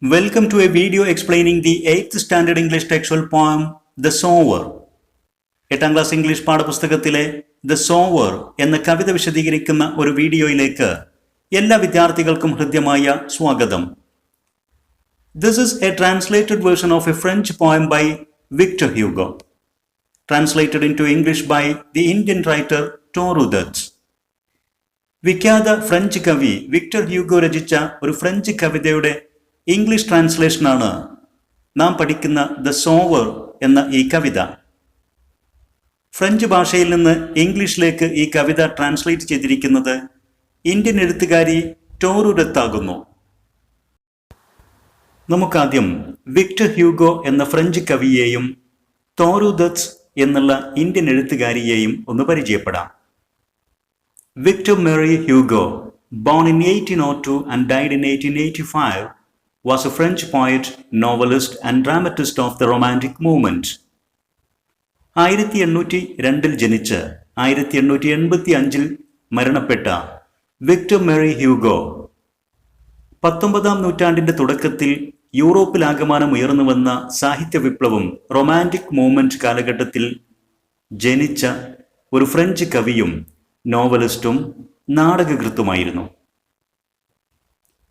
Welcome to a video explaining the 8th standard English textual poem The Sower. എട്ടാം class English പാഠപുസ്തകത്തിലെ the sower എന്ന കവിത വിശദീകരിക്കുന്ന ഒരു വീഡിയോയിലേക്ക് എല്ലാ വിദ്യാർത്ഥികൾക്കും ഹൃദ്യമായ സ്വാഗതം. This is a translated version of a French poem by Victor Hugo, translated into English by the Indian writer Torudats. വിഖ്യാത ഫ്രഞ്ച് കവി വിക്ടർ ഹ്യൂഗോ രചിച്ച ഒരു ഫ്രഞ്ച് കവിതയുടെ ഇംഗ്ലീഷ് ട്രാൻസ്ലേഷനാണ് നാം പഠിക്കുന്ന ദ സോവർ എന്ന ഈ കവിത. ഫ്രഞ്ച് ഭാഷയിൽ നിന്ന് ഇംഗ്ലീഷിലേക്ക് ഈ കവിത ട്രാൻസ്ലേറ്റ് ചെയ്തിരിക്കുന്നത് ഇന്ത്യൻ എഴുത്തുകാരി ടോറുദത്താകുന്നു. നമുക്കാദ്യം വിക്ടർ ഹ്യൂഗോ എന്ന ഫ്രഞ്ച് കവിയെയും ടോറുദത്ത് എന്നുള്ള ഇന്ത്യൻ എഴുത്തുകാരിയെയും ഒന്ന് പരിചയപ്പെടാം. Victor Marie Hugo, born in 1802 and died in 1885, was a French poet, novelist and dramatist of the Romantic movement. 1802 ജനിച്ച് 1885 മരണപ്പെട്ട വിക്ടർ മേരി ഹ്യൂഗോ 19-ാം നൂറ്റാണ്ടിന്റെ തുടക്കത്തിൽ യൂറോപ്പിലാകമാനം ഉയർന്നുവന്ന സാഹിത്യ വിപ്ലവം റൊമാൻറ്റിക് മൂവ്മെന്റ് കാലഘട്ടത്തിൽ ജനിച്ച ഒരു ഫ്രഞ്ച് കവിയും നോവലിസ്റ്റും നാടകകൃത്തുമായിരുന്നു.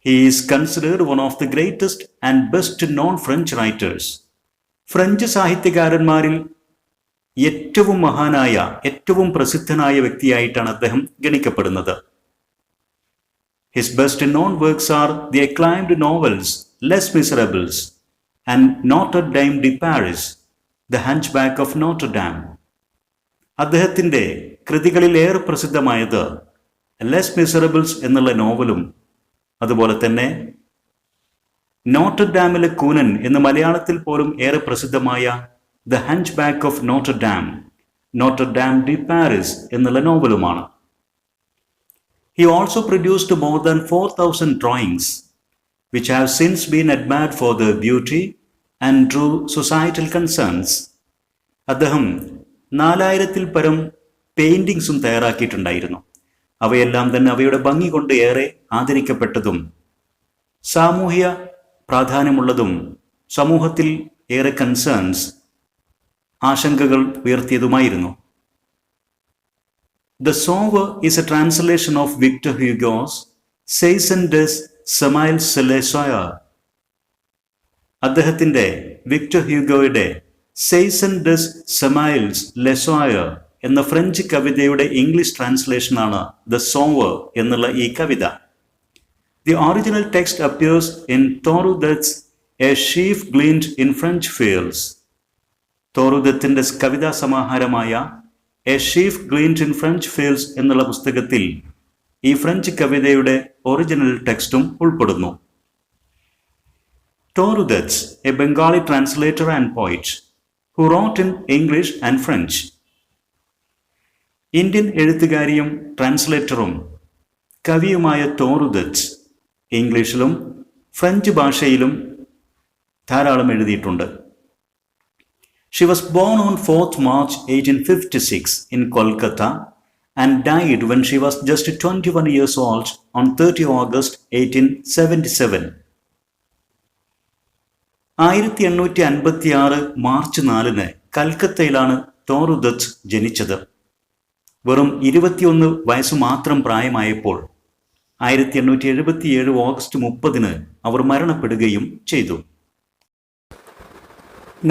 He is considered one of the greatest and best known French writers. French സാഹിത്യകാരന്മാരിൽ ഏറ്റവും മഹാനായ, ഏറ്റവും പ്രസിദ്ധനായ വ്യക്തിയായിട്ടാണ് അദ്ദേഹം ഗണിക്കപ്പെടുന്നത്. His best known works are the acclaimed novels Les Miserables and Notre Dame de Paris, The Hunchback of Notre Dame. അദ്ദേഹത്തിൻ്റെ കൃതികളിൽ ഏറെ പ്രസിദ്ധമായത് Les Miserables എന്നുള്ള നോവലും അതുപോലെ തന്നെ നോട്ടർ ഡാമിലെ കൂനൻ എന്ന് മലയാളത്തിൽ പോലും ഏറെ പ്രസിദ്ധമായ the hunchback of Notre Dame de Paris എന്നുള്ള നോവലുമാണ്. He also produced more than 4,000 drawings which have since been admired for their beauty and true societal concerns. അദ്ദേഹം 4,000-ൽ പരം പെയിന്റിങ്സും തയ്യാറാക്കിയിട്ടുണ്ടായിരുന്നു. അവയെല്ലാം തന്നെ അവയുടെ ഭംഗി കൊണ്ട് ഏറെ ആദരിക്കപ്പെട്ടതും സാമൂഹ്യ പ്രാധാന്യമുള്ളതും സമൂഹത്തിൽ ഏറെ കൺസേൺസ്, ആശങ്കകൾ ഉയർത്തിയതുമായിരുന്നു. The sower is a translation of Victor Hugo's Saison des semailles le soir. അദ്ദേഹത്തിന്റെ വിക്ടർ ഹ്യൂഗോയുടെ സെയ്സൺ ഡെസ് സെമൈൽസ് ലെസോയർ എന്ന ഫ്രഞ്ച് കവിതയുടെ ഇംഗ്ലീഷ് ട്രാൻസ്ലേഷനാണ് ദ സോവർ എന്നുള്ള ഈ കവിത. The original text appears in ടോറുദത്ത്സ് A ഷീഫ് ഗ്ലീൻഡ് in French fields. ടോറുദത്തിന്റെ കവിതാ സമാഹാരമായ എ ഷീഫ് ഗ്ലീൻഡ് ഇൻ ഫ്രഞ്ച് ഫീൽഡ്സ് എന്നുള്ള പുസ്തകത്തിൽ ഈ French കവിതയുടെ ഒറിജിനൽ ടെക്സ്റ്റും ഉൾപ്പെടുന്നു. ടോറുദത്ത്, എ ബംഗാളി ട്രാൻസ്ലേറ്റർ ആൻഡ് പോയിറ്റ് who wrote in English and French. Indian എഴുത്തുകാരിയും ട്രാൻസ്ലേറ്ററും കവിയുമായ ടോറുദത്ത് ഇംഗ്ലീഷിലും ഫ്രഞ്ച് ഭാഷയിലും ധാരാളം എഴുതിയിട്ടുണ്ട്. She was born on 4th March 1856 in Kolkata and died when she was just 21 years old on 30 August 1877. 1856 March 4 കൽക്കത്തയിലാണ് ടോറുദത്ത് ജനിച്ചത്. വെറും 21 വയസ്സ് മാത്രം പ്രായമായപ്പോൾ 1877 ഓഗസ്റ്റ് 30 അവർ മരണപ്പെടുകയും ചെയ്തു.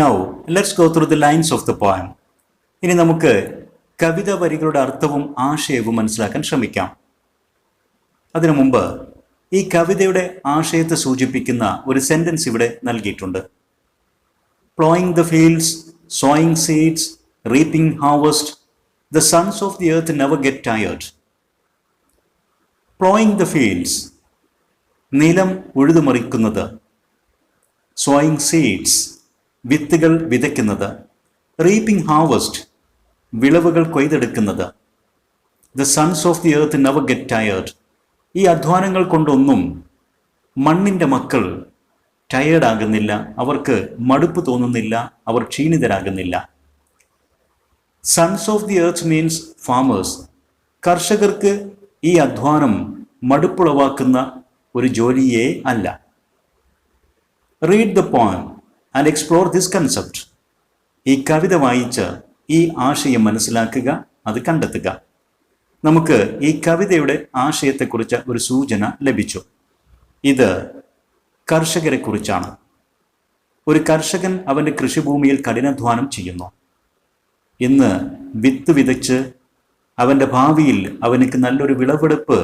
Now let's go through the lines of the poem. ഇനി നമുക്ക് കവിത വരികളുടെ അർത്ഥവും ആശയവും മനസ്സിലാക്കാൻ ശ്രമിക്കാം. അതിനു മുമ്പ് ഈ കവിതയുടെ ആശയത്തെ സൂചിപ്പിക്കുന്ന ഒരു സെന്റൻസ് ഇവിടെ നൽകിയിട്ടുണ്ട്. Ploughing the fields, sowing seeds, reaping harvest, the sons of the earth never get tired. Plowing the fields, നിലം ഉഴുതുമറിക്കുന്നത്. Sowing seeds, വിത്തുകൾ വിതയ്ക്കുന്നത്. Reaping harvest, വിളവുകൾ കൊയ്തെടുക്കുന്നത്. The sons of the earth never get tired. ഈ അധ്വാനങ്ങൾ കൊണ്ടൊന്നും മണ്ണിൻ്റെ മക്കൾ tired ആകുന്നില്ല, അവർക്ക് മടുപ്പ് തോന്നുന്നില്ല, അവർ ക്ഷീണിതരാകുന്നില്ല. Sons of the earth means farmers. കർഷകർക്ക് ഈ അധ്വാനം മടുപ്പുളവാക്കുന്ന ഒരു ജോലിയേ അല്ല. Read the poem and explore this concept. ഈ കവിത വായിച്ച് ഈ ആശയം മനസ്സിലാക്കുക, അത് കണ്ടെത്തുക. നമുക്ക് ഈ കവിതയുടെ ആശയത്തെക്കുറിച്ച് ഒരു സൂചന ലഭിച്ചു. ഇത് കർഷകരെ കുറിച്ചാണ്. ഒരു കർഷകൻ അവൻ്റെ കൃഷിഭൂമിയിൽ കഠിനാധ്വാനം ചെയ്യുന്നു. ഇന്ന് വിത്ത് വിതച്ച് അവൻ്റെ ഭാവിയിൽ അവനക്ക് നല്ലൊരു വിളവെടുപ്പ്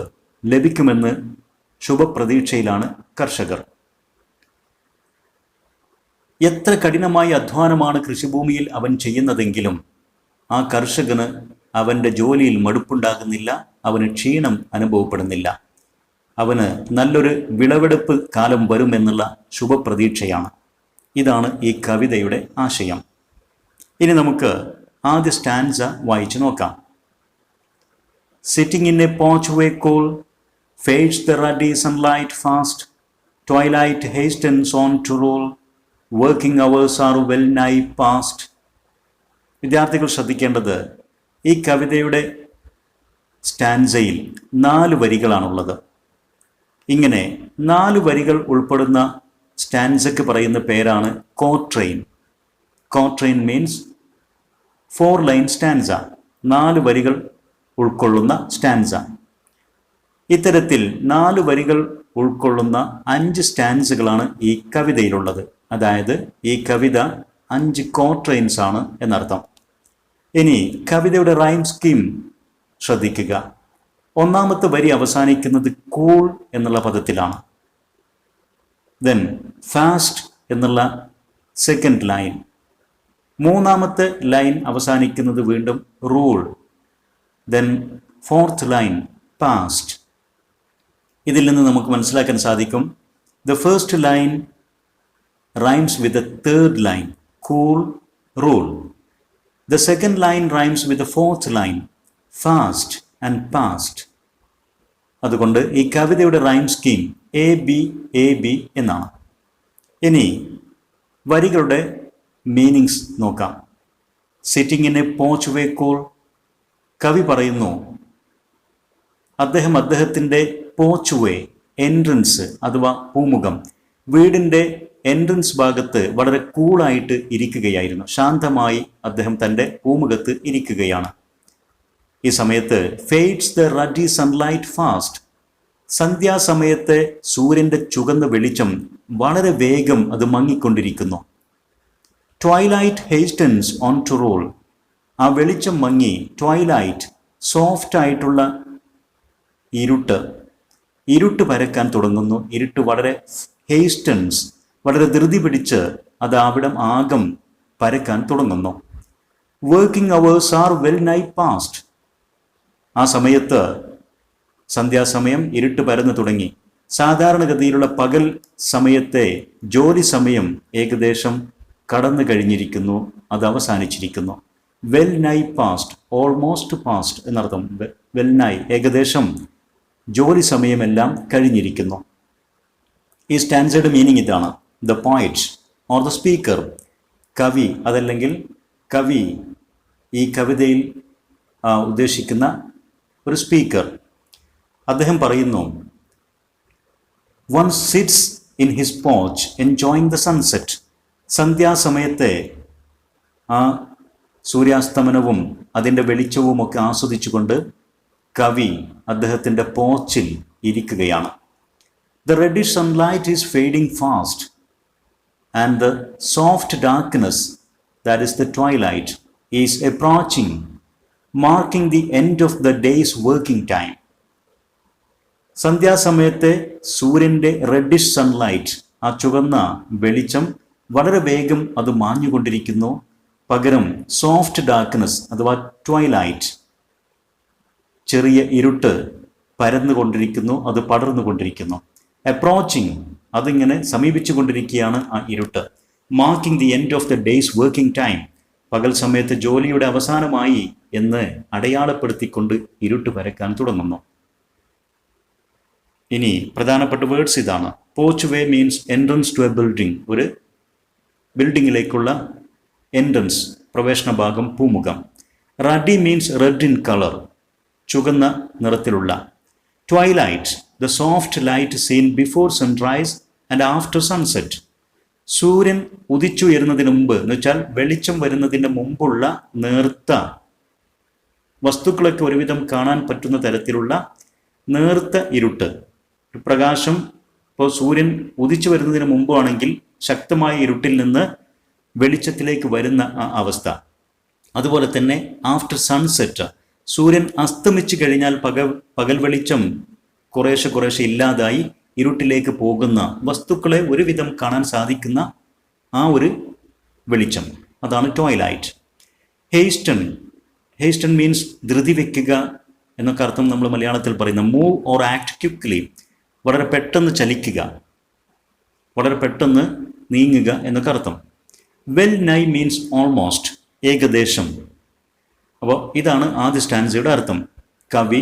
ലഭിക്കുമെന്ന് ശുഭപ്രതീക്ഷയിലാണ് കർഷകർ. എത്ര കഠിനമായ അധ്വാനമാണ് കൃഷിഭൂമിയിൽ അവൻ ചെയ്യുന്നതെങ്കിലും ആ കർഷകന് അവൻ്റെ ജോലിയിൽ മടുപ്പുണ്ടാകുന്നില്ല, അവന് ക്ഷീണം അനുഭവപ്പെടുന്നില്ല. അവന് നല്ലൊരു വിളവെടുപ്പ് കാലം വരുമെന്നുള്ള ശുഭപ്രതീക്ഷയാണ്. ഇതാണ് ഈ കവിതയുടെ ആശയം. ഇനി നമുക്ക് ആദ്യ സ്റ്റാൻസ വായിച്ചു നോക്കാം. Sitting in a porchway cool, fades the ruddy sunlight fast, twilight hastens on to roll, working hours are well nigh past. വിദ്യാർത്ഥികൾ ശ്രദ്ധിക്കേണ്ടത്, ഈ കവിതയുടെ സ്റ്റാൻസയിൽ 4 വരികളാണുള്ളത്. ഇങ്ങനെ 4 വരികൾ ഉൾപ്പെടുന്ന സ്റ്റാൻസയ്ക്ക് പറയുന്ന പേരാണ് കോട്രെയിൻ. കോട്രെയിൻ മീൻസ് 4 ലൈൻ സ്റ്റാൻസ, 4 വരികൾ ഉൾക്കൊള്ളുന്ന സ്റ്റാൻസ. ഇത്തരത്തിൽ 4 വരികൾ ഉൾക്കൊള്ളുന്ന 5 സ്റ്റാൻസുകളാണ് ഈ കവിതയിലുള്ളത്. അതായത് ഈ കവിത 5 കോട്രെയിൻസ് ആണ് എന്നർത്ഥം. ഇനി കവിതയുടെ റൈം സ്കീം ശ്രദ്ധിക്കുക. ഒന്നാമത്തെ വരി അവസാനിക്കുന്നത് കൂൾ എന്നുള്ള പദത്തിലാണ്. ദെൻ ഫാസ്റ്റ് എന്നുള്ള സെക്കൻഡ് ലൈൻ. മൂന്നാമത്തെ ലൈൻ അവസാനിക്കുന്നത് വീണ്ടും rule. Then fourth line past. ഇതിൽ നിന്ന് നമുക്ക് മനസ്സിലാക്കാൻ സാധിക്കും, the first line rhymes with the third line cool rule. The second line rhymes with the fourth line fast and past. അതുകൊണ്ട് ഈ കവിതയുടെ റൈം സ്കീം AB എന്നാണ്. ഇനി വരികളുടെ മീനിങ്സ് നോക്കാം. Sitting in a porchway cool. കവി പറയുന്നു, അദ്ദേഹത്തിൻ്റെ പോച്ച് വേ, എൻട്രൻസ് അഥവാ പൂമുഖം, വീടിൻ്റെ എൻട്രൻസ് ഭാഗത്ത് വളരെ കൂളായിട്ട് ഇരിക്കുകയായിരുന്നു. ശാന്തമായി അദ്ദേഹം തൻ്റെ പൂമുഖത്ത് ഇരിക്കുകയാണ്. ഈ സമയത്ത് fades the ruddy sunlight fast. സന്ധ്യാസമയത്തെ സൂര്യൻ്റെ ചുവന്ന വെളിച്ചം വളരെ വേഗം അത് മങ്ങിക്കൊണ്ടിരിക്കുന്നു. Twilight hastens on to rule. ആ വെളിച്ചം മങ്ങി ട്വൈലൈറ്റ് സോഫ്റ്റ് ആയിട്ടുള്ള ഇരുട്ട് പരക്കാൻ തുടങ്ങുന്നു. ഇരുട്ട് വളരെ ഹേസ്റ്റൻസ്, വളരെ ധൃതി പിടിച്ച് അത് അവിടം ആകം പരക്കാൻ തുടങ്ങുന്നു. Working hours are well nigh past. ആ സമയത്ത് സന്ധ്യാസമയം ഇരുട്ട് പരന്നു തുടങ്ങി. സാധാരണഗതിയിലുള്ള പകൽ സമയത്തെ ജോലി സമയം ഏകദേശം കടന്നു കഴിഞ്ഞിരിക്കുന്നു, അത് അവസാനിച്ചിരിക്കുന്നു. Well nigh past, almost past എന്നർത്ഥം. വെൽ നൈ ഏകദേശം ജോലി സമയമെല്ലാം കഴിഞ്ഞിരിക്കുന്നു. ഈ സ്റ്റാൻസയുടെ മീനിങ് ഇതാണ്. The poet or the speaker, കവി അതല്ലെങ്കിൽ കവി, ഈ കവിതയിൽ ഉദ്ദേശിക്കുന്ന ഒരു സ്പീക്കർ, അദ്ദേഹം പറയുന്നു, one sits in his porch enjoying the sunset. സന്ധ്യാസമയത്തെ ആ സൂര്യാസ്തമനവും അതിൻ്റെ വെളിച്ചവുമൊക്കെ ആസ്വദിച്ചുകൊണ്ട് കവി അദ്ദേഹത്തിൻ്റെ പോച്ചിൽ ഇരിക്കുകയാണ്. The reddish sunlight is fading fast and the soft darkness, that is the twilight, is approaching, marking the end of the day's working time. സന്ധ്യാസമയത്തെ സൂര്യൻ്റെ റെഡിഷ് സൺലൈറ്റ്, ആ ചുവന്ന വെളിച്ചം വളരെ വേഗം അത് മാഞ്ഞുകൊണ്ടിരിക്കുന്നു. പകരം സോഫ്റ്റ് ഡാർക്ക്നെസ് അഥവാ ട്വൈലൈറ്റ്, ചെറിയ ഇരുട്ട് പരന്നുകൊണ്ടിരിക്കുന്നു, അത് പടർന്നുകൊണ്ടിരിക്കുന്നു. അപ്രോച്ചിങ്, അതിങ്ങനെ സമീപിച്ചു കൊണ്ടിരിക്കുകയാണ് ആ ഇരുട്ട്. Marking the end of the day's working time, പകൽ സമയത്ത് ജോലിയുടെ അവസാനമായി എന്ന് അടയാളപ്പെടുത്തിക്കൊണ്ട് ഇരുട്ട് പരക്കാൻ തുടങ്ങുന്നു. ഇനി പ്രധാനപ്പെട്ട വേർഡ്സ് ഇതാണ്. Porchway means entrance to a building, ഒരു ബിൽഡിങ്ങിലേക്കുള്ള എൻട്രൻസ്, പ്രവേശന ഭാഗം, പൂമുഖം. Ruddy means red in colour, ചുവന്ന നിറത്തിലുള്ള. Twilight, the soft light seen before sunrise and after sunset. സൂര്യൻ ഉദിച്ചുയരുന്നതിന് മുമ്പ് എന്ന് വെച്ചാൽ വെളിച്ചം വരുന്നതിന് മുമ്പുള്ള നേർത്ത വസ്തുക്കളൊക്കെ ഒരുവിധം കാണാൻ പറ്റുന്ന തരത്തിലുള്ള നേർത്ത ഇരുട്ട്. പ്രകാശം ഇപ്പോൾ സൂര്യൻ ഉദിച്ചു വരുന്നതിന് മുമ്പാണെങ്കിൽ ശക്തമായ ഇരുട്ടിൽ നിന്ന് വെളിച്ചത്തിലേക്ക് വരുന്ന ആ അവസ്ഥ. അതുപോലെ തന്നെ ആഫ്റ്റർ സൺസെറ്റ്, സൂര്യൻ അസ്തമിച്ചു കഴിഞ്ഞാൽ പകൽ വെളിച്ചം കുറേശ്ശെ ഇല്ലാതായി ഇരുട്ടിലേക്ക് പോകുന്ന വസ്തുക്കളെ ഒരുവിധം കാണാൻ സാധിക്കുന്ന ആ ഒരു വെളിച്ചം, അതാണ് ട്വൈലൈറ്റ്. ഹേസ്റ്റൺ മീൻസ് ധൃതി വയ്ക്കുക എന്നൊക്കെ അർത്ഥം നമ്മൾ മലയാളത്തിൽ പറയുന്ന മൂവ് ഓർ ആക്ട് ക്വിക്ക്ലി, വളരെ പെട്ടെന്ന് ചലിക്കുക, വളരെ പെട്ടെന്ന് നീങ്ങുക എന്നൊക്കെ അർത്ഥം. വെൽ നൈ മീൻസ് ഓൾമോസ്റ്റ്, ഏകദേശം. അപ്പോൾ ഇതാണ് ആദ്യ സ്റ്റാൻസയുടെ അർത്ഥം. കവി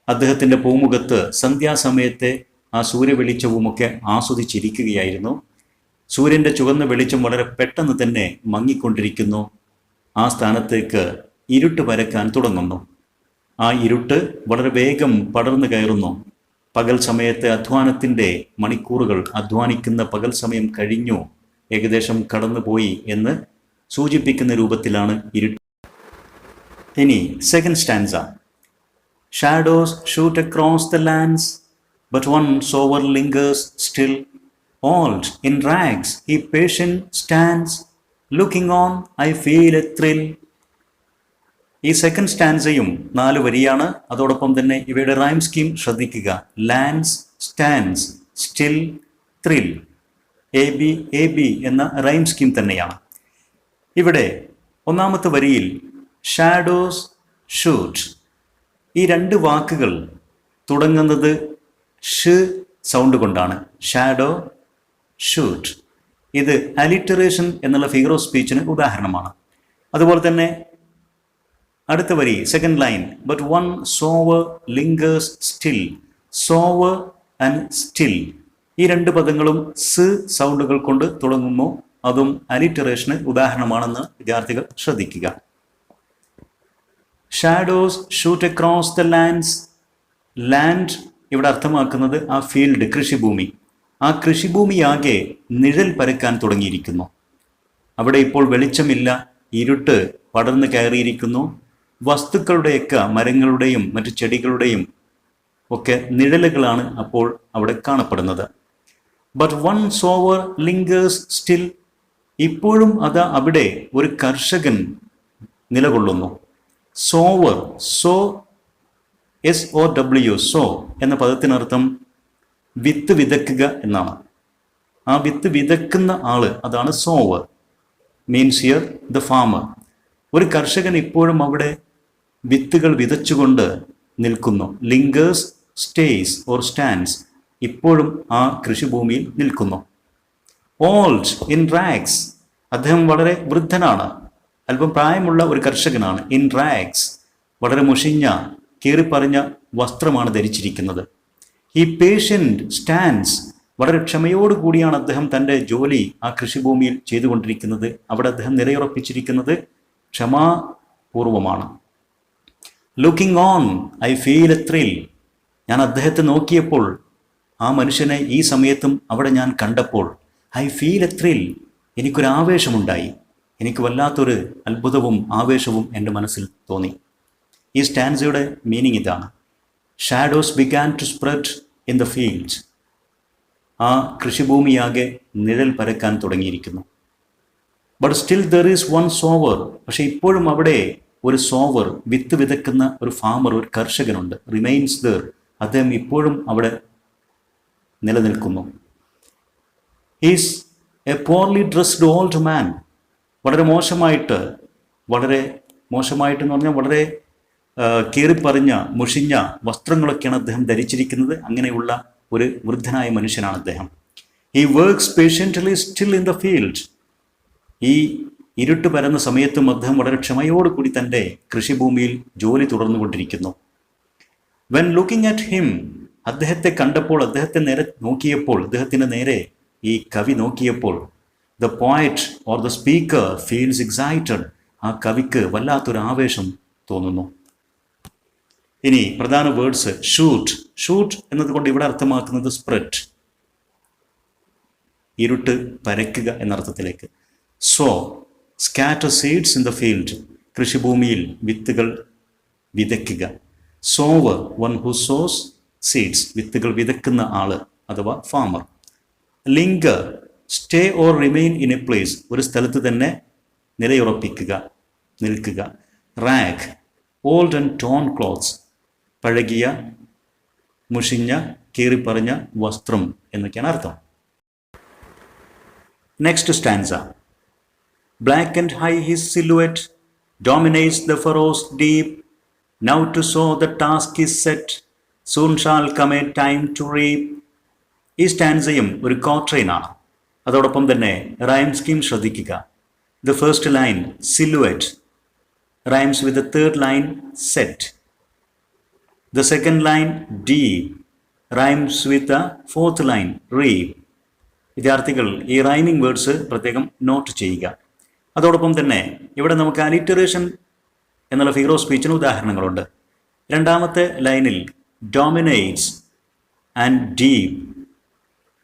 അദ്ദേഹത്തിൻ്റെ പൂമുഖത്ത് സന്ധ്യാസമയത്തെ ആ സൂര്യവെളിച്ചവുമൊക്കെ ആസ്വദിച്ചിരിക്കുകയായിരുന്നു. സൂര്യൻ്റെ ചുവന്ന വെളിച്ചം വളരെ പെട്ടെന്ന് തന്നെ മങ്ങിക്കൊണ്ടിരിക്കുന്നു. ആ സ്ഥാനത്തേക്ക് ഇരുട്ട് പരക്കാൻ തുടങ്ങുന്നു. ആ ഇരുട്ട് വളരെ വേഗം പടർന്നു കയറുന്നു. പകൽ സമയത്തെ അധ്വാനത്തിൻ്റെ മണിക്കൂറുകൾ, അധ്വാനിക്കുന്ന പകൽ സമയം കഴിഞ്ഞു, ഏകദേശം കടന്നുപോയി എന്ന് സൂചിപ്പിക്കുന്ന രൂപത്തിലാണ് ഇരുട്ട്. ഇനി second stanza. Shadows shoot across the lands, but one sower lingers still. Old in rags, he patient stands. Looking on, I feel a thrill. ഈ സെക്കൻഡ് സ്റ്റാൻസയും 4 വരിയാണ്. അതോടൊപ്പം തന്നെ ഇവയുടെ റൈം സ്കീം ശ്രദ്ധിക്കുക. Lands, stands, still, thrill. A B എന്ന rhyme scheme തന്നെയാണ്. ഇവിടെ ഒന്നാമത്തെ വരിയിൽ ഷാഡോസ് ഷൂട്ട്, ഈ 2 വാക്കുകൾ തുടങ്ങുന്നത് ഷ് സൗണ്ട് കൊണ്ടാണ്. Shadow, shoot. ഇത് അലിറ്ററേഷൻ എന്നുള്ള ഫിഗർ ഓഫ് സ്പീച്ചിന് ഉദാഹരണമാണ്. അതുപോലെ തന്നെ അടുത്ത വരി second line, but one sower lingers still. Sower and still, ഈ 2 പദങ്ങളും സ് സൗണ്ടുകൾ കൊണ്ട് തുടങ്ങുന്നു. അതും അലിറ്ററേഷന് ഉദാഹരണമാണെന്ന് വിദ്യാർത്ഥികൾ ശ്രദ്ധിക്കുക. Shadows shoot across the lands. Land ഇവിടെ അർത്ഥമാക്കുന്നത് ആ ഫീൽഡ്, കൃഷിഭൂമി. ആ കൃഷിഭൂമിയാകെ നിഴൽ പരക്കാൻ തുടങ്ങിയിരിക്കുന്നു. അവിടെ ഇപ്പോൾ വെളിച്ചമില്ല, ഇരുട്ട് പടർന്നു കയറിയിരിക്കുന്നു. വസ്തുക്കളുടെയൊക്കെ, മരങ്ങളുടെയും മറ്റു ചെടികളുടെയും ഒക്കെ നിഴലുകളാണ് അപ്പോൾ അവിടെ കാണപ്പെടുന്നത്. But one sower lingers still, ഇപ്പോഴും അതാ അവിടെ ഒരു കർഷകൻ നിലകൊള്ളുന്നു. സോവർ, SOW, സോ എന്ന പദത്തിനർത്ഥം വിത്ത് വിതക്കുക എന്നാണ്. ആ വിത്ത് വിതക്കുന്ന ആള്, അതാണ് sower. Means here the farmer. ഒരു കർഷകൻ ഇപ്പോഴും അവിടെ വിത്തുകൾ വിതച്ചുകൊണ്ട് നിൽക്കുന്നു. ലിംഗേഴ്സ്, സ്റ്റേസ് ഓർ സ്റ്റാൻഡ്സ്, ഇപ്പോഴും ആ കൃഷിഭൂമിയിൽ നിൽക്കുന്നു. ഓൾഡ് ഇൻ റാഗ്സ്, അദ്ദേഹം വളരെ വൃദ്ധനാണ്, അല്പം പ്രായമുള്ള ഒരു കർഷകനാണ്. ഇൻ റാഗ്സ്, വളരെ മുഷിഞ്ഞ കീറിപ്പറഞ്ഞ വസ്ത്രമാണ് ധരിച്ചിരിക്കുന്നത്. ഈ പേഷ്യൻ്റ് സ്റ്റാൻഡ്സ്, വളരെ ക്ഷമയോടുകൂടിയാണ് അദ്ദേഹം തൻ്റെ ജോലി ആ കൃഷിഭൂമിയിൽ ചെയ്തുകൊണ്ടിരിക്കുന്നത്. അവിടെ അദ്ദേഹം നിലയുറപ്പിച്ചിരിക്കുന്നത് ക്ഷമാപൂർവമാണ്. Looking on I feel a thrill, ഞാൻ അദ്ദേഹത്തെ നോക്കിയപ്പോൾ, ആ മനുഷ്യനെ ഈ സമയത്തും അവിടെ ഞാൻ കണ്ടപ്പോൾ, ഐ ഫീൽ എ ത്രിൽ, എനിക്കൊരാവേശമുണ്ടായി. എനിക്ക് വല്ലാത്തൊരു അത്ഭുതവും ആവേശവും എൻ്റെ മനസ്സിൽ തോന്നി. ഈ സ്റ്റാൻസയുടെ മീനിങ് ഇതാണ്. Shadows began to spread in the fields, ആ കൃഷിഭൂമിയാകെ നിഴൽ പരക്കാൻ തുടങ്ങിയിരിക്കുന്നു. But still there is one sower, പക്ഷെ ഇപ്പോഴും അവിടെ ഒരു സോവർ, വിത്ത് വിതക്കുന്ന ഒരു ഫാമർ, ഒരു കർഷകനുണ്ട്. റിമൈൻസ് ദർ, അദ്ദേഹം ഇപ്പോഴും അവിടെ നിലനിൽക്കുന്നു. Is a poorly dressed old man, വളരെ മോശമായിട്ട് എന്ന് പറഞ്ഞാൽ വളരെ കീറിപ്പറിഞ്ഞ മുഷിഞ്ഞ വസ്ത്രങ്ങളൊക്കെയാണ് അദ്ദേഹം ധരിച്ചിരിക്കുന്നത്. അങ്ങനെയുള്ള ഒരു വൃദ്ധനായ മനുഷ്യനാണ് അദ്ദേഹം. He works patiently still in the field, ഈ ഇരുട്ട് പരന്ന സമയത്തും അദ്ദേഹം വളരെ ക്ഷമയോടുകൂടി തൻ്റെ കൃഷിഭൂമിയിൽ ജോലി തുടർന്നുകൊണ്ടിരിക്കുന്നു. വെൻ ലുക്കിംഗ് അറ്റ് ഹിം, അദ്ദേഹത്തെ കണ്ടപ്പോൾ, അദ്ദേഹത്തെ നേരെ നോക്കിയപ്പോൾ, അദ്ദേഹത്തിൻ്റെ നേരെ ഈ കവി നോക്കിയപ്പോൾ, the poet or the speaker feels excited, ആ കവിക്ക് വല്ലാത്തൊരു ആവേശം തോന്നുന്നു. ഇനി പ്രധാന വേർഡ്സ്. ഷൂട്ട് എന്നതുകൊണ്ട് ഇവിടെ അർത്ഥമാക്കുന്നത് സ്പ്രെഡ്. ഇരുട്ട് പരക്കുക എന്നർത്ഥത്തിലേക്ക്. Sow scatter seeds in the field, കൃഷിഭൂമിയിൽ വിത്തുകൾ വിതയ്ക്കുക. Sower, one who sows seeds, വിത്തുകൾ വിതക്കുന്ന ആള് അഥവാ farmer. Linger, stay or remain in a place, ഒരു സ്ഥലത്ത് തന്നെ നിലയുറപ്പിക്കുക, നിൽക്കുക. Rag, old and torn clothes, പഴകിയ മുഷിഞ്ഞ കീറിപ്പറഞ്ഞ വസ്ത്രം എന്നൊക്കെയാണ് അർത്ഥം. Next stanza. Black and high his silhouette dominates the furrows deep. Now to sow the task is set. Soon shall come a time to reap. ഈ സ്റ്റാൻസയും ഒരു ക്വാട്രെയിനാണ്. അതോടൊപ്പം തന്നെ റൈം സ്കീം ശ്രദ്ധിക്കുക. The first line silhouette rhymes with the third line set. The second line deep rhymes with the fourth line reap. വിദ്യാർത്ഥികൾ ഈ rhyming words പ്രത്യേകം നോട്ട് ചെയ്യുക. അതോടൊപ്പം തന്നെ ഇവിടെ നമുക്ക് അലിറ്ററേഷൻ എന്നുള്ള ഫിഗർ ഓഫ് സ്പീച്ചിന് ഉദാഹരണങ്ങളുണ്ട്. രണ്ടാമത്തെ ലൈനിൽ ഡോമിനേറ്റ്സ് ആൻഡ് ഡീപ്,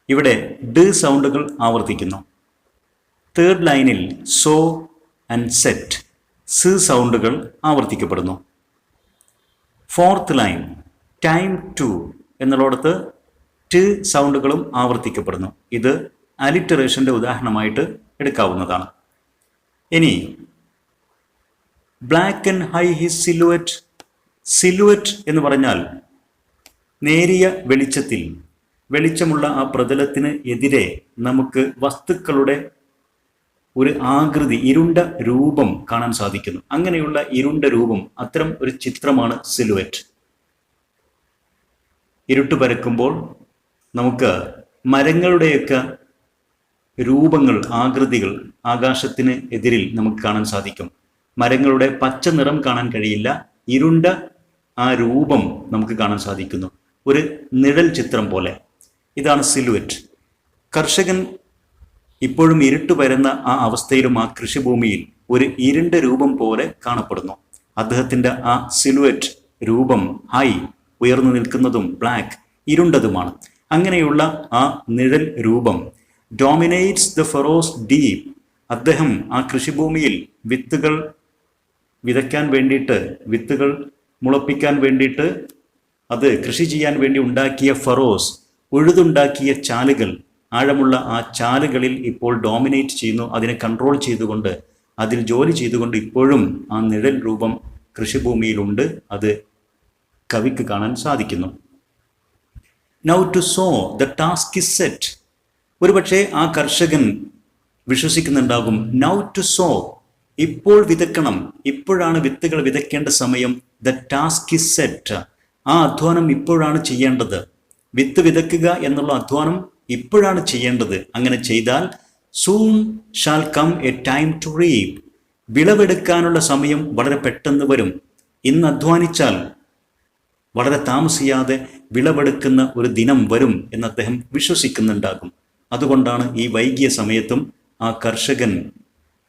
ഇവിടെ ഡ സൗണ്ടുകൾ ആവർത്തിക്കുന്നു. തേർഡ് ലൈനിൽ സോ ആൻഡ് സെറ്റ്, സ് സൗണ്ടുകൾ ആവർത്തിക്കപ്പെടുന്നു. ഫോർത്ത് ലൈൻ ടൈം ടു എന്നുള്ളിടത്ത് ട് സൗണ്ടുകളും ആവർത്തിക്കപ്പെടുന്നു. ഇത് അലിറ്ററേഷൻ്റെ ഉദാഹരണമായിട്ട് എടുക്കാവുന്നതാണ്. ഇനി ബ്ലാക്ക് ആൻഡ് ഹൈ ഹിസ് സിലുവറ്റ്. സിലുവറ്റ് എന്ന് പറഞ്ഞാൽ നേരിയ വെളിച്ചത്തിൽ, വെളിച്ചമുള്ള ആ പ്രതലത്തിന് എതിരെ നമുക്ക് വസ്തുക്കളുടെ ഒരു ആകൃതി, ഇരുണ്ട രൂപം കാണാൻ സാധിക്കുന്നു. അങ്ങനെയുള്ള ഇരുണ്ട രൂപം, അത്തരം ഒരു ചിത്രമാണ് സിലുവറ്റ്. ഇരുട്ട് പരക്കുമ്പോൾ നമുക്ക് മരങ്ങളുടെയൊക്കെ രൂപങ്ങൾ, ആകൃതികൾ ആകാശത്തിന് എതിരിൽ നമുക്ക് കാണാൻ സാധിക്കും. മരങ്ങളുടെ പച്ച നിറം കാണാൻ കഴിയില്ല, ഇരുണ്ട ആ രൂപം നമുക്ക് കാണാൻ സാധിക്കുന്നു, ഒരു നിഴൽ ചിത്രം പോലെ. ഇതാണ് സിലുവറ്റ്. കർഷകൻ ഇപ്പോഴും ഇരുട്ട് വരുന്ന ആ അവസ്ഥയിലും ആ കൃഷിഭൂമിയിൽ ഒരു ഇരുണ്ട രൂപം പോലെ കാണപ്പെടുന്നു. അദ്ദേഹത്തിൻ്റെ ആ സിലുവറ്റ് രൂപം ഹൈ, ഉയർന്നു നിൽക്കുന്നതും ബ്ലാക്ക്, ഇരുണ്ടതുമാണ്. അങ്ങനെയുള്ള ആ നിഴൽ രൂപം ഡോമിനേറ്റ്സ് ദ ഫറോസ് ഡീപ്. അദ്ദേഹം ആ കൃഷിഭൂമിയിൽ വിത്തുകൾ വിതയ്ക്കാൻ വേണ്ടിയിട്ട്, വിത്തുകൾ മുളപ്പിക്കാൻ വേണ്ടിയിട്ട്, അത് കൃഷി ചെയ്യാൻ വേണ്ടി ഉണ്ടാക്കിയ ഫറോസ്, ഉഴുതുണ്ടാക്കിയ ചാലുകൾ, ആഴമുള്ള ആ ചാലുകളിൽ ഇപ്പോൾ ഡോമിനേറ്റ് ചെയ്യുന്നു. അതിനെ കൺട്രോൾ ചെയ്തുകൊണ്ട്, അതിൽ ജോലി ചെയ്തുകൊണ്ട് ഇപ്പോഴും ആ നിഴൽ രൂപം കൃഷിഭൂമിയിലുണ്ട്. അത് കവിക്ക് കാണാൻ സാധിക്കുന്നു. Now to sow the task is set. ഒരുപക്ഷെ ആ കർഷകൻ വിശ്വസിക്കുന്നുണ്ടാകും, നൗ ടു സോ, ഇപ്പോൾ വിതക്കണം, ഇപ്പോഴാണ് വിത്തുകൾ വിതയ്ക്കേണ്ട സമയം. ദ ടാസ്ക് ഇസ് സെറ്റ്, ആ അധ്വാനം ഇപ്പോഴാണ് ചെയ്യേണ്ടത്. വിത്ത് വിതയ്ക്കുക എന്നുള്ള അധ്വാനം ഇപ്പോഴാണ് ചെയ്യേണ്ടത്. അങ്ങനെ ചെയ്താൽ soon shall come a time to reap, വിളവെടുക്കാനുള്ള സമയം വളരെ പെട്ടെന്ന് വരും. ഇന്ന് അധ്വാനിച്ചാൽ വളരെ താമസിയാതെ വിളവെടുക്കുന്ന ഒരു ദിനം വരും എന്ന് അദ്ദേഹം വിശ്വസിക്കുന്നുണ്ടാകും. അതുകൊണ്ടാണ് ഈ വൈകിയ സമയത്തും ആ കർഷകൻ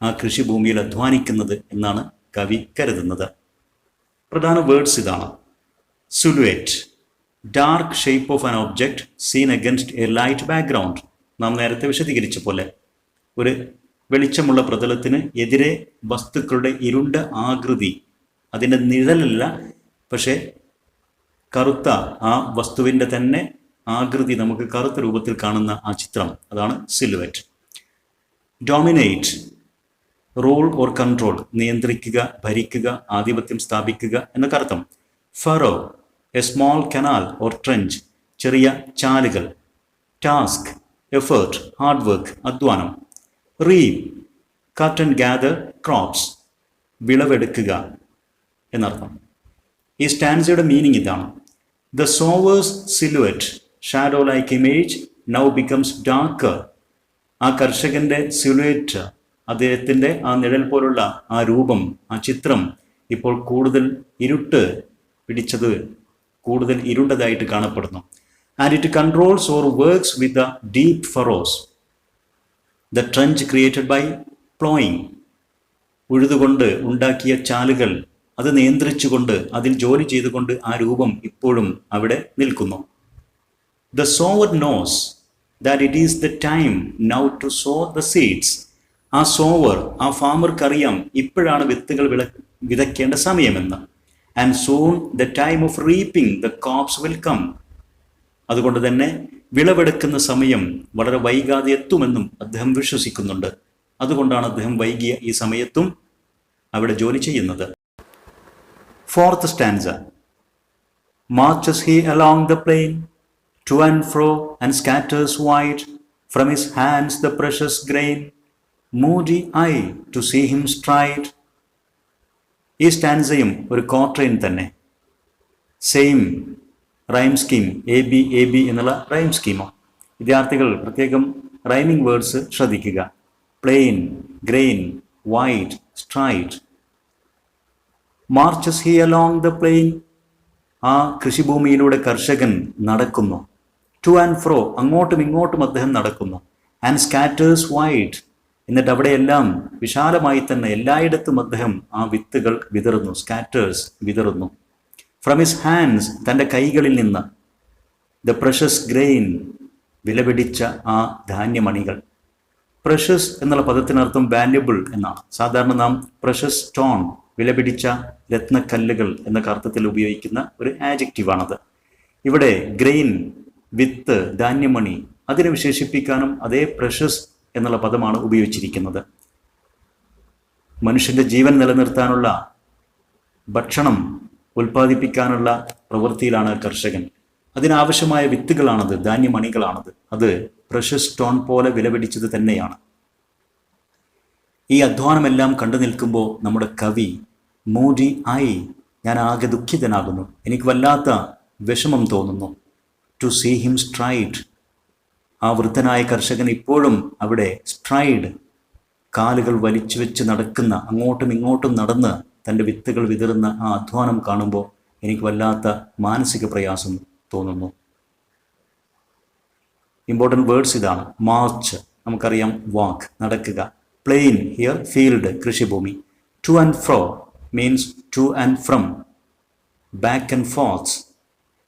ആ കൃഷിഭൂമിയിൽ അധ്വാനിക്കുന്നത് എന്നാണ് കവി കരുതുന്നത്. പ്രധാന വേർഡ്സ് ഇതാണ്. Silhouette, dark shape of an object seen against a light background. നാം നേരത്തെ വിശദീകരിച്ച പോലെ ഒരു വെളിച്ചമുള്ള പ്രതലത്തിന് എതിരെ വസ്തുക്കളുടെ ഇരുണ്ട ആകൃതി, അതിൻ്റെ നിഴലല്ല, പക്ഷേ കറുത്ത ആ വസ്തുവിൻ്റെ തന്നെ ആകൃതി നമുക്ക് കറുത്ത രൂപത്തിൽ കാണുന്ന ആ ചിത്രം, അതാണ് silhouette. Dominate, rule or control, നിയന്ത്രിക്കുക, ഭരിക്കുക, ആധിപത്യം സ്ഥാപിക്കുക എന്നൊക്കെ അർത്ഥം. Furrow, a small canal or trench, ചെറിയ ചാലുകൾ. ടാസ്ക്, എഫേർട്ട്, ഹാർഡ് വർക്ക്, അധ്വാനം. Reap, cut and gather crops, വിളവെടുക്കുക എന്നർത്ഥം. ഈ സ്റ്റാൻസയുടെ മീനിങ് ഇതാണ്. The sower's silhouette shadow like image now becomes darker. ആ കർഷകന്റെ സിലുവേറ്റ്, അദ്ദേഹത്തിൻ്റെ ആ നിഴൽ പോലുള്ള ആ രൂപം, ആ ചിത്രം ഇപ്പോൾ കൂടുതൽ ഇരുട്ട് പിടിച്ചത്, കൂടുതൽ ഇരുണ്ടതായിട്ട് കാണപ്പെടുന്നു. And it controls or works with the deep furrows, the trench created by ploughing. ഉഴുതുകൊണ്ട് ഉണ്ടാക്കിയ ചാലുകൾ, അത് നിയന്ത്രിച്ചുകൊണ്ട്, അതിൽ ജോലി ചെയ്തുകൊണ്ട് ആ രൂപം ഇപ്പോഴും അവിടെ നിൽക്കുന്നു. The sower knows that it is the time now to sow the seeds. ആ സോവർ, ആ ഫാമർക്കറിയാം ഇപ്പോഴാണ് വിത്തുകൾ വിതയ്ക്കേണ്ട സമയമെന്ന്. And soon the time of reaping the crops will come. അതുകൊണ്ട് തന്നെ വിളവെടുക്കുന്ന സമയം വളരെ വൈകാതെ എത്തുമെന്നും അദ്ദേഹം വിശ്വസിക്കുന്നുണ്ട്. അതുകൊണ്ടാണ് അദ്ദേഹം വൈകിയ ഈ സമയത്തും അവിടെ ജോലി ചെയ്യുന്നത്. Fourth stanza. Marches he along the plain, to and fro, and scatters wide from his hands the precious grain. Moody eye to see him stride. ഈ സ്റ്റാൻസയും ഒരു ക്വാട്രെയിൻ തന്നെ. Same rhyme scheme, a b എന്നുള്ള rhyme സ്കീമോ. വിദ്യാർത്ഥികൾ പ്രത്യേകം rhyming words ശ്രദ്ധിക്കുക. Plain, grain, wide, stride. Marches he along the plain, ആ കൃഷിഭൂമിയിലൂടെ കർഷകൻ നടക്കുന്നു. ടു ആൻഡ് ഫ്രോ, അങ്ങോട്ടും ഇങ്ങോട്ടും അദ്ദേഹം നടക്കുന്നു. ആൻഡ് സ്കാറ്റേഴ്സ് വൈഡ്, എന്നിട്ട് അവിടെയെല്ലാം വിശാലമായി തന്നെ എല്ലായിടത്തും അദ്ദേഹം ആ വിത്തുകൾ വിതറുന്നു. സ്കാറ്റേഴ്സ്, വിതറുന്നു. ഫ്രം ഹിസ് ഹാൻഡ്സ്, തൻ്റെ കൈകളിൽ നിന്ന്. ദ പ്രഷ്യസ് ഗ്രെയിൻ, വിലപിടിച്ച ആ ധാന്യമണികൾ. പ്രഷ്യസ് എന്നുള്ള പദത്തിനർത്ഥം വാല്യുബിൾ എന്നാണ്. സാധാരണ നാം പ്രഷ്യസ് സ്റ്റോൺ, വിലപിടിച്ച രത്നക്കല്ലുകൾ എന്ന അർത്ഥത്തിൽ ഉപയോഗിക്കുന്ന ഒരു ആഡ്ജക്റ്റീവാണത്. ഇവിടെ ഗ്രെയിൻ, വിത്ത്, ധാന്യമണി, അതിനെ വിശേഷിപ്പിക്കാനും അതേ പ്രഷ്യസ് എന്നുള്ള പദമാണ് ഉപയോഗിച്ചിരിക്കുന്നത്. മനുഷ്യൻ്റെ ജീവൻ നിലനിർത്താനുള്ള ഭക്ഷണം ഉൽപ്പാദിപ്പിക്കാനുള്ള പ്രവൃത്തിയിലാണ് കർഷകൻ. അതിനാവശ്യമായ വിത്തുകളാണത്, ധാന്യമണികളാണത്. അത് പ്രഷ്യസ് സ്റ്റോൺ പോലെ വിലപിടിച്ചത് തന്നെയാണ്. ഈ അധ്വാനമെല്ലാം കണ്ടു നിൽക്കുമ്പോൾ നമ്മുടെ കവി മൂഡി ആയി, ഞാൻ ആകെ ദുഃഖിതനാകുന്നു, എനിക്ക് വല്ലാത്ത വിഷമം തോന്നുന്നു. ടു സീ ഹിം സ്ട്രൈഡ്, ആ വൃദ്ധനായ കർഷകൻ ഇപ്പോഴും അവിടെ സ്ട്രൈഡ്, കാലുകൾ വലിച്ചു വെച്ച് നടക്കുന്ന, അങ്ങോട്ടും ഇങ്ങോട്ടും നടന്ന് തൻ്റെ വിത്തുകൾ വിതറുന്ന ആ അധ്വാനം കാണുമ്പോൾ എനിക്ക് വല്ലാത്ത മാനസിക പ്രയാസം തോന്നുന്നു. ഇമ്പോർട്ടൻ്റ് വേർഡ്സ് ഇതാണ്. മാർച്ച്, നമുക്കറിയാം വാക്ക്, നടക്കുക. പ്ലെയിൻ, ഹിയർ ഫീൽഡ്, കൃഷിഭൂമി. To and fro means to and from, back and forth,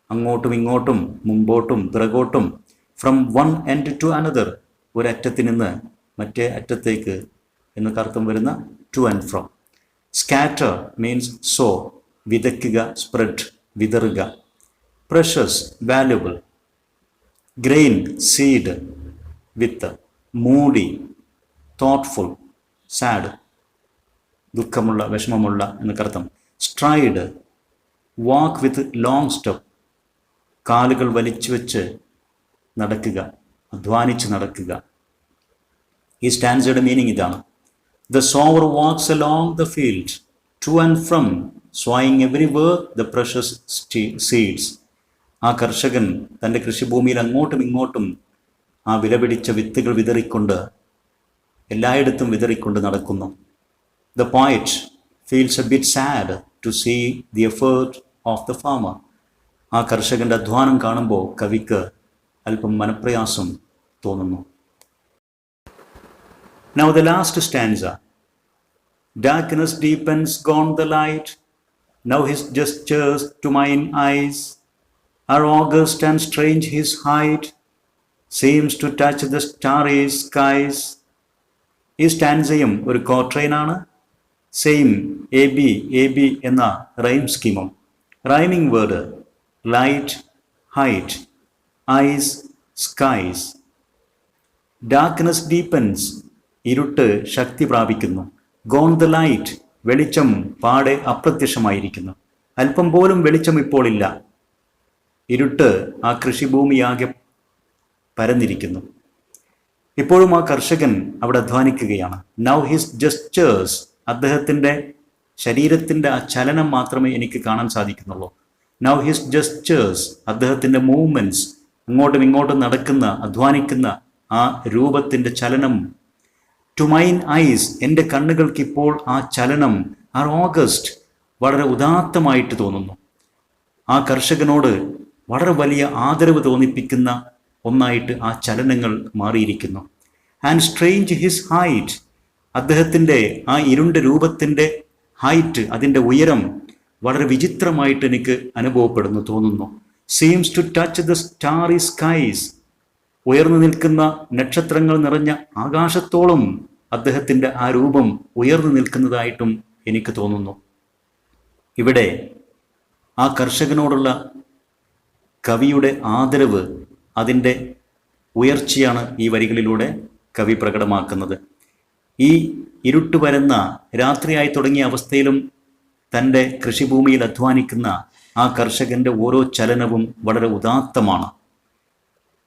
അങ്ങോട്ടും ഇങ്ങോട്ടും, മുമ്പോട്ടും പിറകോട്ടും. From one end to another, ഒരറ്റത്ത് നിന്ന് മറ്റേ അറ്റത്തേക്ക് എന്നൊക്കെ അർത്ഥം വരുന്ന to and fro. Scatter means sow, വിതയ്ക്കുക, സ്പ്രെഡ്, വിതറുക. Precious, valuable. ഗ്രെയിൻ, സീഡ്, വിത്ത്. മൂഡി, തോട്ട്ഫുൾ, സാഡ്, ദുഃഖമുള്ള, വിഷമമുള്ള എന്നൊക്കെ അർത്ഥം. Stride, walk with long step, കാലുകൾ വലിച്ചു വെച്ച് നടക്കുക, അധ്വാനിച്ച് നടക്കുക. ഈ സ്റ്റാൻസയുടെ മീനിങ് ഇതാണ്. The sower walks along the field, to and from, sowing everywhere the precious seeds. ആ കർഷകൻ തൻ്റെ കൃഷിഭൂമിയിൽ അങ്ങോട്ടും ഇങ്ങോട്ടും ആ വിലപിടിച്ച വിത്തുകൾ വിതറിക്കൊണ്ട്, എല്ലായിടത്തും വിതറിക്കൊണ്ട് നടക്കുന്നു. The poet feels a bit sad to see the effort of the farmer. ആ കർഷകൻ്റെ അധ്വാനം കാണുമ്പോൾ കവിക്ക് അല്പം മനപ്രയാസം തോന്നുന്നു. Now the last stanza. Darkness deepens, gone the light. Now his gestures to mine eyes are august and strange. His height seems to touch the starry skies. ഈ സ്റ്റാൻസയും ഒരു ക്വാട്രെയിനാണ്. സെയിം എ ബി എന്ന റൈം സ്കീമും. Rhyming word light, height, eyes, skies. Darkness deepens, ഇരുട്ട് ശക്തി പ്രാപിക്കുന്നു. Gone the light, വെളിച്ചം പാടെ അപ്രത്യക്ഷമായിരിക്കുന്നു. അല്പം പോലും വെളിച്ചം ഇപ്പോൾ ഇല്ല. ഇരുട്ട് ആ കൃഷിഭൂമിയാകെ പരന്നിരിക്കുന്നു. ഇപ്പോഴും ആ കർഷകൻ അവിടെ അധ്വാനിക്കുകയാണ്. നൗ ഹിസ് ജസ്റ്റേഴ്സ്, അദ്ദേഹത്തിൻ്റെ ശരീരത്തിൻ്റെ ആ ചലനം മാത്രമേ എനിക്ക് കാണാൻ സാധിക്കുന്നുള്ളൂ. നൗ ഹിസ് ജസ്റ്റേഴ്സ്, അദ്ദേഹത്തിൻ്റെ മൂവ്മെൻറ്റ്സ്, അങ്ങോട്ടും ഇങ്ങോട്ടും നടക്കുന്ന, അധ്വാനിക്കുന്ന ആ രൂപത്തിൻ്റെ ചലനം. ടു മൈൻ ഐസ്, എൻ്റെ കണ്ണുകൾക്കിപ്പോൾ ആ ചലനം, ആർ ഓഗസ്റ്റ്, വളരെ ഉദാത്തമായിട്ട് തോന്നുന്നു. ആ കർഷകനോട് വളരെ വലിയ ആദരവ് തോന്നിപ്പിക്കുന്ന ഒന്നായിട്ട് ആ ചലനങ്ങൾ മാറിയിരിക്കുന്നു. ആൻഡ് സ്ട്രേഞ്ച് ഹിസ് ഹൈറ്റ്, അദ്ദേഹത്തിൻ്റെ ആ ഇരുണ്ട രൂപത്തിൻ്റെ ഹൈറ്റ്, അതിൻ്റെ ഉയരം വളരെ വിചിത്രമായിട്ട് എനിക്ക് അനുഭവപ്പെടുന്നു, തോന്നുന്നു. Seems to touch the starry skies, ഉയർന്നു നിൽക്കുന്ന നക്ഷത്രങ്ങൾ നിറഞ്ഞ ആകാശത്തോളം അദ്ദേഹത്തിൻ്റെ ആ രൂപം ഉയർന്നു നിൽക്കുന്നതായിട്ടും എനിക്ക് തോന്നുന്നു. ഇവിടെ ആ കർഷകനോടുള്ള കവിയുടെ ആദരവ്, അതിൻ്റെ ഉയർച്ചയാണ് ഈ വരികളിലൂടെ കവി പ്രകടമാക്കുന്നത്. ഈ ഇരുട്ട് വരുന്ന രാത്രിയായി തുടങ്ങിയ അവസ്ഥയിലും തൻ്റെ കൃഷിഭൂമിയിൽ അധ്വാനിക്കുന്ന ആ കർഷകൻ്റെ ഓരോ ചലനവും വളരെ ഉദാത്തമാണ്.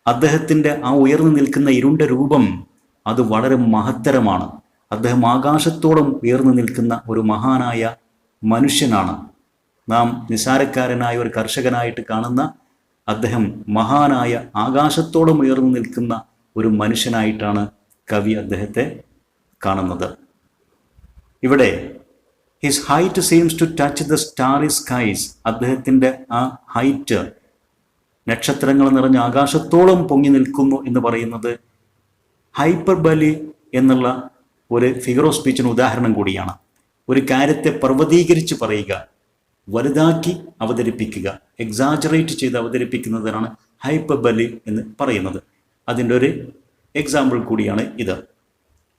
അദ്ദേഹത്തിൻ്റെ ആ ഉയർന്നു നിൽക്കുന്ന ഇരുണ്ട രൂപം അത് വളരെ മഹത്തരമാണ്. അദ്ദേഹം ആകാശത്തോളം ഉയർന്നു നിൽക്കുന്ന ഒരു മഹാനായ മനുഷ്യനാണ്. നാം നിസാരക്കാരനായ ഒരു കർഷകനായിട്ട് കാണുന്ന അദ്ദേഹം മഹാനായ ആകാശത്തോളം ഉയർന്നു നിൽക്കുന്ന ഒരു മനുഷ്യനായിട്ടാണ് കവി അദ്ദേഹത്തെ കാണുന്നത്. ഇവിടെ his height seems to touch the starry skies, അദ്ദേഹത്തിൻ്റെ ആ ഹൈറ്റ് നക്ഷത്രങ്ങൾ നിറഞ്ഞ ആകാശത്തോളം പൊങ്ങി നിൽക്കുന്നു എന്ന് പറയുന്നത് ഹൈപ്പർബലി എന്നുള്ള ഒരു ഫിഗർ ഓഫ് സ്പീച്ചിന് ഉദാഹരണം കൂടിയാണ്. ഒരു കാര്യത്തെ പർവ്വതീകരിച്ച് പറയുക, വലുതാക്കി അവതരിപ്പിക്കുക, എക്സാജറേറ്റ് ചെയ്ത് അവതരിപ്പിക്കുന്നതിനാണ് ഹൈപ്പർബലി എന്ന് പറയുന്നത്. അതിൻ്റെ ഒരു എക്സാമ്പിൾ കൂടിയാണ് ഇത്.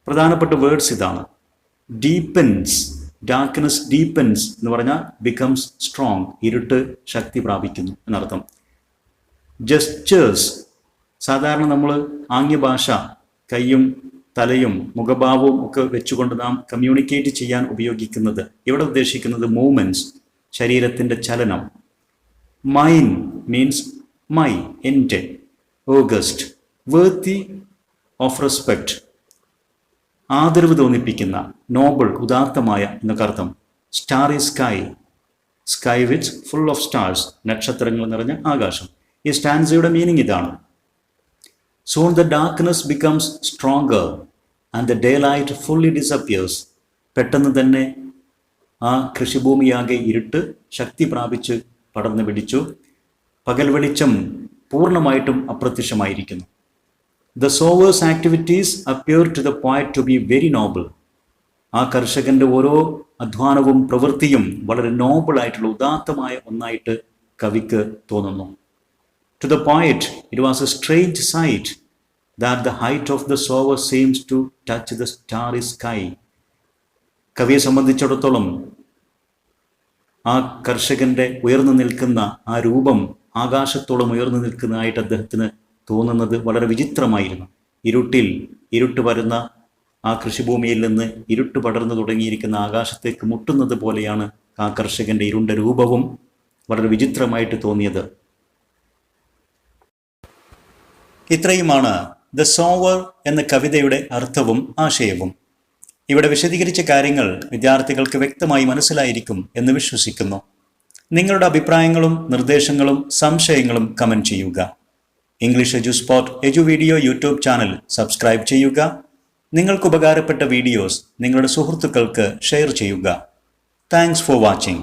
പ്രധാനപ്പെട്ട വേർഡ്സ് ഇതാണ്: ഡീപ്പൻസ്, ഡാർക്ക്നെസ് ഡീപ്പൻസ് എന്ന് പറഞ്ഞാൽ ബിക്കംസ് സ്ട്രോങ്, ഇരുട്ട് ശക്തി പ്രാപിക്കുന്നു എന്നർത്ഥം. ജസ്റ്റേഴ്സ്, സാധാരണ നമ്മൾ ആംഗ്യഭാഷ കൈയും തലയും മുഖഭാവവും ഒക്കെ വെച്ചുകൊണ്ട് നാം കമ്മ്യൂണിക്കേറ്റ് ചെയ്യാൻ ഉപയോഗിക്കുന്നത്. ഇവിടെ ഉദ്ദേശിക്കുന്നത് മൂവ്മെൻറ്റ്സ്, ശരീരത്തിൻ്റെ ചലനം. മൈൻ മീൻസ് മൈ, എൻ്റെ. ഓഗസ്റ്റ്, വേർത്തി ഓഫ് റെസ്പെക്റ്റ്, ആദരവ് തോന്നിപ്പിക്കുന്ന, നോബിൾ, ഉദാത്തമായ എന്നൊക്കെ അർത്ഥം. Starry sky, sky with full of stars, നക്ഷത്രങ്ങൾ നിറഞ്ഞ ആകാശം. ഈ സ്റ്റാൻസയുടെ മീനിങ് ഇതാണ്: zone the darkness becomes stronger and the day light fully disappears. പെട്ടെന്ന് തന്നെ ആ കൃഷിഭൂമിയാകെ ഇരുട്ട് ശക്തി പ്രാപിച്ച് പടർന്നു പിടിച്ചു. പകൽ വെളിച്ചം പൂർണ്ണമായിട്ടും അപ്രത്യക്ഷമായിരിക്കുന്നു. The sower's activities appear to the poet to be very noble. ആ കർഷകന്റെ ഓരോ അധ്വാനവും പ്രവൃത്തിയും വളരെ നോബിളായിട്ടുള്ള ഉദാത്തമായ ഒന്നായിട്ട് കവിക്ക് തോന്നുന്നു. To the poet, it was a strange sight that the height of the sower seems to touch the starry sky. കവിയെ സംബന്ധിച്ചിടത്തോളം ആ കർഷകന്റെ ഉയർന്നു നിൽക്കുന്ന ആ രൂപം ആകാശത്തോളം ഉയർന്നു നിൽക്കുന്നതായിട്ട് അദ്ദേഹത്തിന് തോന്നുന്നത് വളരെ വിചിത്രമായിരുന്നു. ഇരുട്ട് വരുന്ന ആ കൃഷിഭൂമിയിൽ നിന്ന് ഇരുട്ട് പടർന്നു തുടങ്ങിയിരിക്കുന്ന ആകാശത്തേക്ക് മുട്ടുന്നത് പോലെയാണ് ആ കർഷകന്റെ ഇരുണ്ട രൂപവും വളരെ വിചിത്രമായിട്ട് തോന്നിയത്. ഇത്രയുമാണ് ദ സോവർ എന്ന കവിതയുടെ അർത്ഥവും ആശയവും. ഇവിടെ വിശദീകരിച്ച കാര്യങ്ങൾ വിദ്യാർത്ഥികൾക്ക് വ്യക്തമായി മനസ്സിലായിരിക്കും എന്ന് വിശ്വസിക്കുന്നു. നിങ്ങളുടെ അഭിപ്രായങ്ങളും നിർദ്ദേശങ്ങളും സംശയങ്ങളും കമൻറ്റ് ചെയ്യുക. ഇംഗ്ലീഷ് എജുസ്പോട്ട് എജുവീഡിയോ യൂട്യൂബ് ചാനൽ സബ്സ്ക്രൈബ് ചെയ്യുക. നിങ്ങൾക്ക് ഉപകാരപ്പെട്ട വീഡിയോസ് നിങ്ങളുടെ സുഹൃത്തുക്കൾക്ക് ഷെയർ ചെയ്യുക. Thanks for watching.